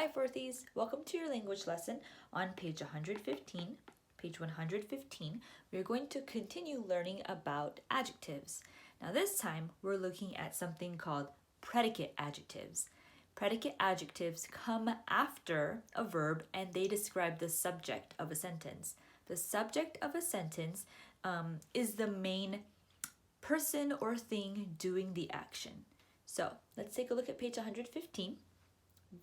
Hi Fourthies, welcome to your language lesson on page 115. Page 115, we're going to continue learning about adjectives. Now this time, we're looking at something called predicate adjectives. Predicate adjectives come after a verb and they describe the subject of a sentence. The subject of a sentence is the main person or thing doing the action. So let's take a look at page 115.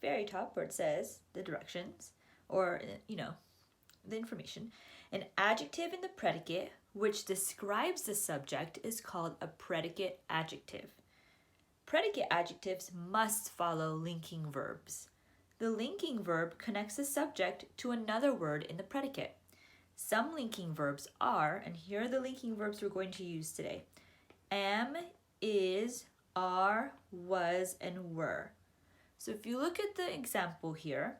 Very top where it says the directions or the information. An adjective in the predicate which describes the subject is called a predicate adjective. Predicate adjectives must follow linking verbs. The linking verb connects the subject to another word in the predicate. Some linking verbs are, and here are the linking verbs we're going to use today: am, is, are, was, and were. So if you look at the example here,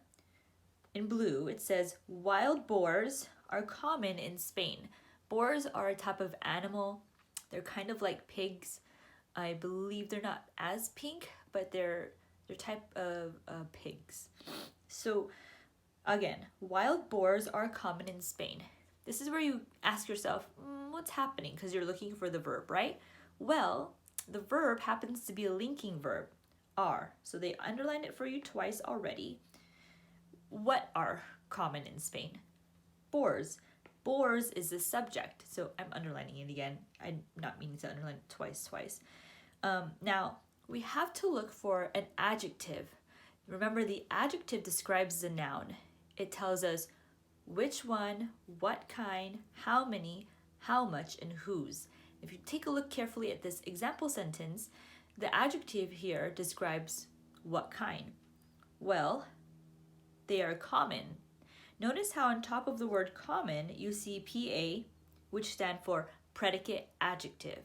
in blue, it says wild boars are common in Spain. Boars are a type of animal. They're kind of like pigs. I believe they're not as pink, but they're type of pigs. So again, wild boars are common in Spain. This is where you ask yourself, what's happening? Because you're looking for the verb, right? Well, the verb happens to be a linking verb. Are. So they underlined it for you twice already. What are common in Spain? Boars. Boars is the subject. So I'm underlining it again. I'm not meaning to underline it twice. Now, we have to look for an adjective. Remember, the adjective describes the noun. It tells us which one, what kind, how many, how much, and whose. If you take a look carefully at this example sentence, the adjective here describes what kind. Well, they are common. Notice how on top of the word common, you see PA, which stand for predicate adjective.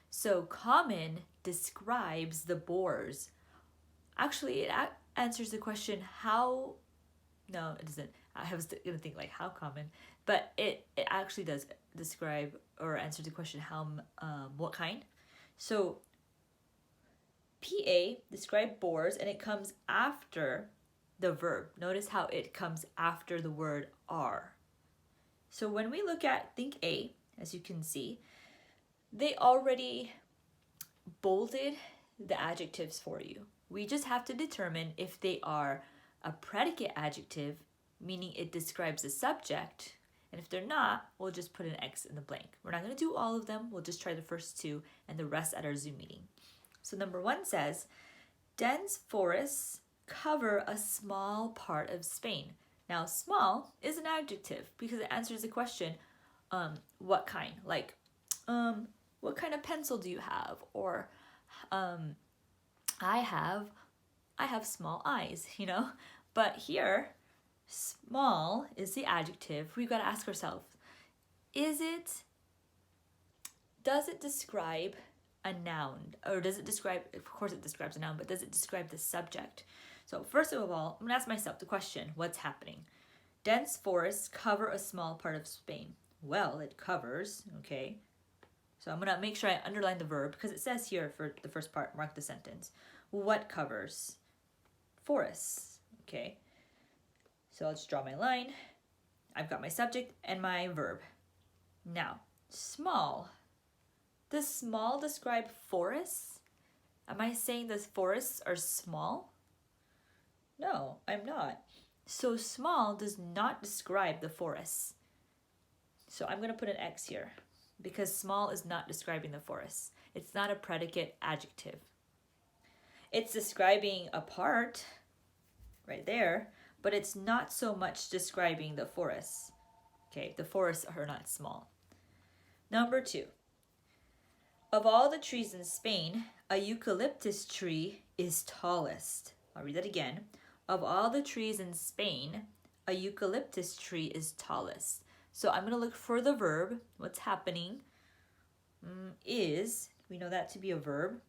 So common describes the boars. Actually, it answers the question how, no, it doesn't. I was going to think like how common, but it actually does describe or answer the question how, what kind. So PA, describe boars, and it comes after the verb. Notice how it comes after the word are. So when we look at think A, as you can see, they already bolded the adjectives for you. We just have to determine if they are a predicate adjective, meaning it describes the subject, and if they're not, we'll just put an X in the blank. We're not going to do all of them. We'll just try the first two and the rest at our Zoom meeting. So number 1 says, dense forests cover a small part of Spain. Now, small is an adjective because it answers the question, what kind? Like, what kind of pencil do you have? Or, I have small eyes, But here, small is the adjective. We've got to ask ourselves, does it describe a noun, or does it describe, of course it describes a noun, but does it describe the subject? So first of all, I'm gonna ask myself the question, what's happening? Dense forests cover a small part of Spain. Well, it covers, okay. So I'm gonna make sure I underline the verb because it says here for the first part, mark the sentence. What covers? Forests, okay. So I'll just draw my line. I've got my subject and my verb. Now, small. Does small describe forests? Am I saying the forests are small? No, I'm not. So small does not describe the forests. So I'm going to put an X here because small is not describing the forests. It's not a predicate adjective. It's describing a part right there, but it's not so much describing the forests. Okay, the forests are not small. Number 2. Of all the trees in Spain, a eucalyptus tree is tallest. I'll read that again. Of all the trees in Spain, a eucalyptus tree is tallest. So I'm going to look for the verb. What's happening is, we know that to be a verb.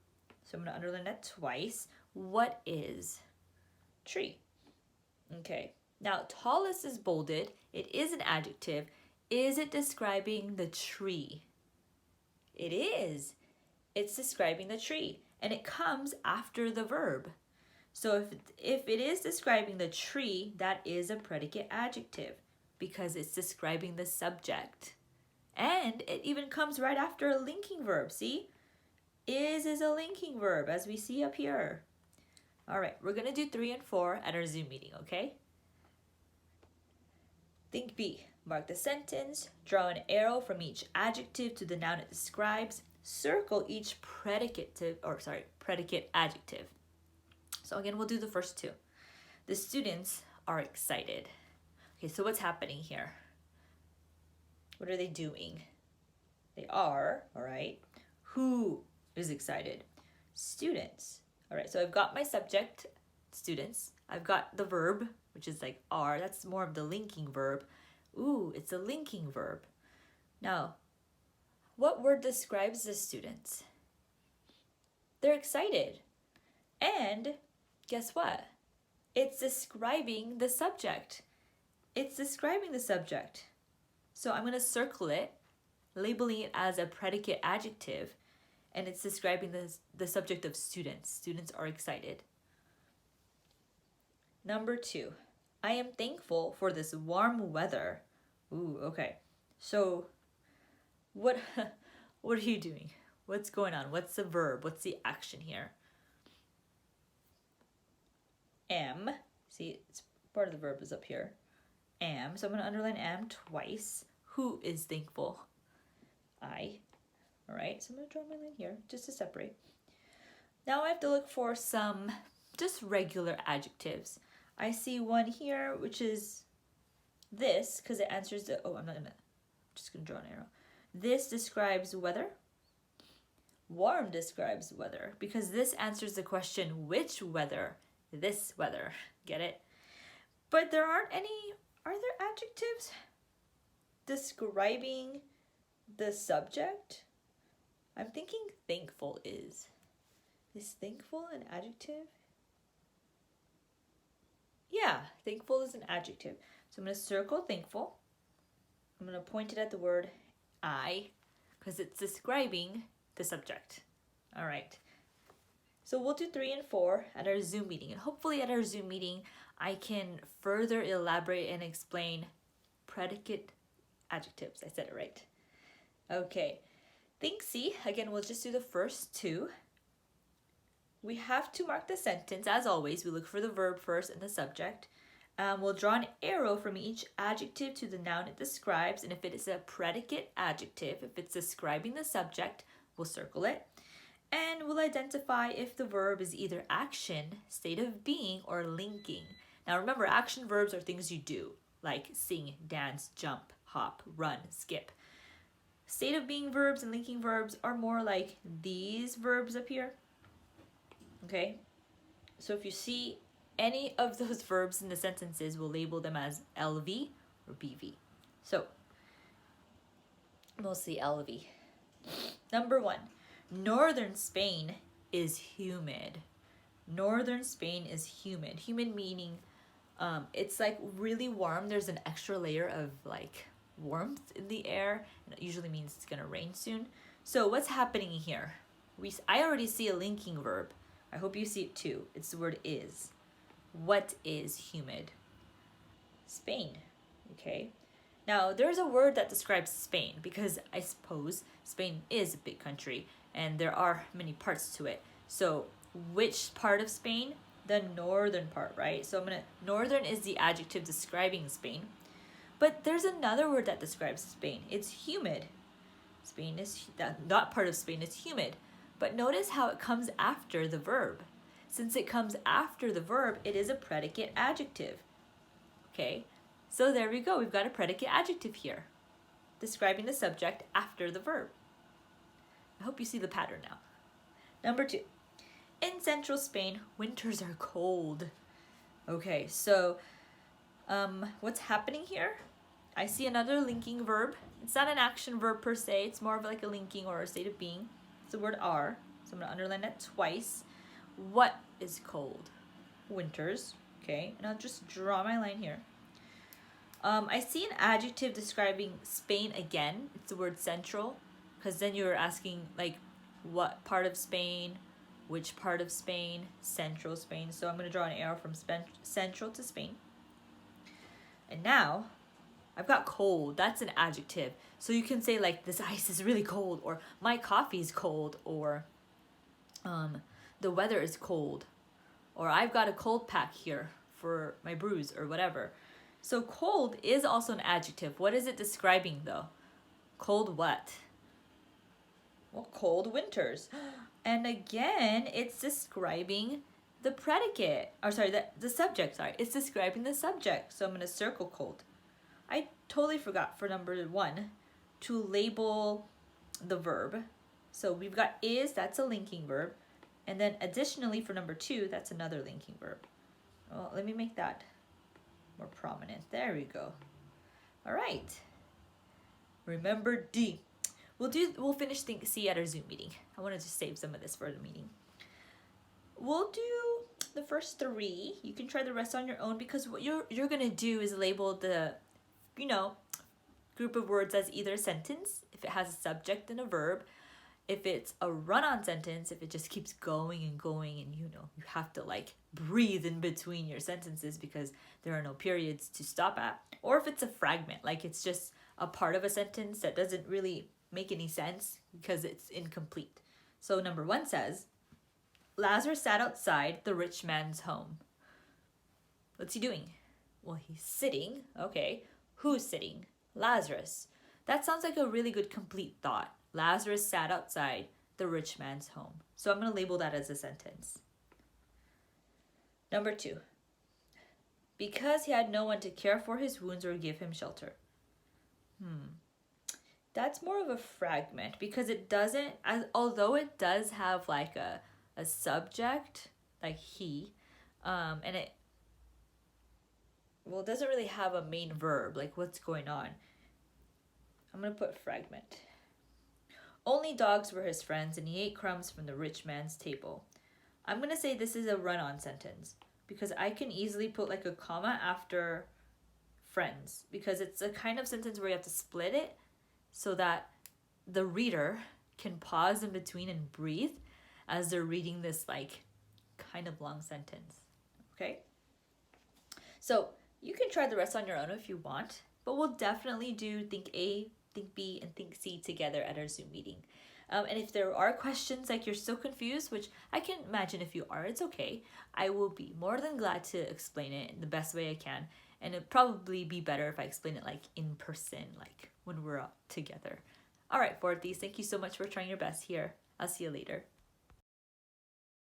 So I'm going to underline that twice. What is? Tree. Okay. Now, tallest is bolded. It is an adjective. Is it describing the tree? It is. It's describing the tree, and it comes after the verb. So if it is describing the tree, that is a predicate adjective because it's describing the subject. And it even comes right after a linking verb. See? Is a linking verb, as we see up here. All right, we're going to do 3 and 4 at our Zoom meeting, okay? Think B. Mark the sentence. Draw an arrow from each adjective to the noun it describes. Circle each predicate adjective. So again, we'll do the first 2. The students are excited. Okay, so what's happening here? What are they doing? They are, all right. Who is excited? Students. All right, so I've got my subject, students. I've got the verb, which is like are. That's more of the linking verb. Ooh, it's a linking verb. Now, what word describes the students? They're excited. And guess what? It's describing the subject. It's describing the subject. So I'm going to circle it, labeling it as a predicate adjective, and it's describing the subject of students. Students are excited. Number 2, I am thankful for this warm weather. Ooh, okay. So what are you doing? What's going on? What's the verb? What's the action here? Am. See, it's part of the verb is up here. Am. So I'm going to underline am twice. Who is thankful? I. All right, so I'm going to draw my line here just to separate. Now I have to look for some just regular adjectives. I see one here, which is this, because it answers the, just going to draw an arrow. This describes weather. Warm describes weather, because this answers the question, which weather? This weather. Get it? But there aren't any, are there adjectives describing the subject? I'm thinking thankful is. Is thankful an adjective? Yeah, thankful is an adjective. So I'm going to circle thankful. I'm going to point it at the word I, because it's describing the subject. All right. So we'll do 3 and 4 at our Zoom meeting. And hopefully at our Zoom meeting, I can further elaborate and explain predicate adjectives. I said it right. Okay. Think C. Again, we'll just do the first 2. We have to mark the sentence. As always, we look for the verb first and the subject. We'll draw an arrow from each adjective to the noun it describes. And if it is a predicate adjective, if it's describing the subject, we'll circle it. And we'll identify if the verb is either action, state of being, or linking. Now remember, action verbs are things you do, like sing, dance, jump, hop, run, skip. State of being verbs and linking verbs are more like these verbs up here. Okay? So if you see any of those verbs in the sentences, we'll label them as LV or BV. So, mostly LV. Number 1, northern Spain is humid. Northern Spain is humid. Humid meaning it's like really warm. There's an extra layer of like warmth in the air, and it usually means it's gonna rain soon. So what's happening here? I already see a linking verb. I hope you see it too. It's the word is. What is humid? Spain. Okay. Now there's a word that describes Spain, because I suppose Spain is a big country and there are many parts to it. So which part of Spain? The northern part, right? So northern is the adjective describing Spain. But there's another word that describes Spain. It's humid. Spain is, that part of Spain is humid. But notice how it comes after the verb. Since it comes after the verb, it is a predicate adjective. Okay, so there we go. We've got a predicate adjective here, describing the subject after the verb. I hope you see the pattern now. Number 2, in central Spain, winters are cold. Okay, so what's happening here? I see another linking verb. It's not an action verb per se. It's more of like a linking or a state of being. It's the word are. So I'm going to underline that twice. What is cold? Winters. Okay, and I'll just draw my line here. I see an adjective describing Spain again. It's the word central, because then you're asking like what part of Spain, Which part of Spain? Central Spain. So I'm going to draw an arrow from central to Spain. And now I've got cold. That's an adjective. So you can say like, this ice is really cold, or my coffee is cold, or the weather is cold, or I've got a cold pack here for my bruise, or whatever. So cold is also an adjective. What is it describing though? Cold what? Well, cold winters. And again, it's describing the predicate, or sorry, the subject, sorry. It's describing the subject. So I'm going to circle cold. I totally forgot for number 1 to label the verb. So we've got is, that's a linking verb. And then additionally for number 2, that's another linking verb. Well, let me make that more prominent. There we go. All right. Remember D. We'll finish think C at our Zoom meeting. I wanted to save some of this for the meeting. We'll do the first 3. You can try the rest on your own, because what you're gonna do is label the, group of words as either a sentence, if it has a subject and a verb. If it's a run-on sentence, if it just keeps going and going, and you have to like breathe in between your sentences because there are no periods to stop at. Or if it's a fragment, like it's just a part of a sentence that doesn't really make any sense because it's incomplete. So number 1 says, Lazarus sat outside the rich man's home. What's he doing? Well, he's sitting. Okay. Who's sitting? Lazarus. That sounds like a really good complete thought. Lazarus sat outside the rich man's home. So I'm going to label that as a sentence. Number 2. Because he had no one to care for his wounds or give him shelter. That's more of a fragment, because it doesn't, although it does have like a subject, like he, and it doesn't really have a main verb, like what's going on. I'm going to put fragment. Only dogs were his friends, and he ate crumbs from the rich man's table. I'm going to say this is a run-on sentence, because I can easily put like a comma after friends, because it's a kind of sentence where you have to split it so that the reader can pause in between and breathe as they're reading this like kind of long sentence. Okay? So you can try the rest on your own if you want, but we'll definitely do think A, think B, and think C together at our Zoom meeting. And if there are questions, like you're still confused, which I can imagine if you are, it's okay. I will be more than glad to explain it in the best way I can. And it'd probably be better if I explain it like in person, like when we're together. All right, Forties, thank you so much for trying your best here. I'll see you later.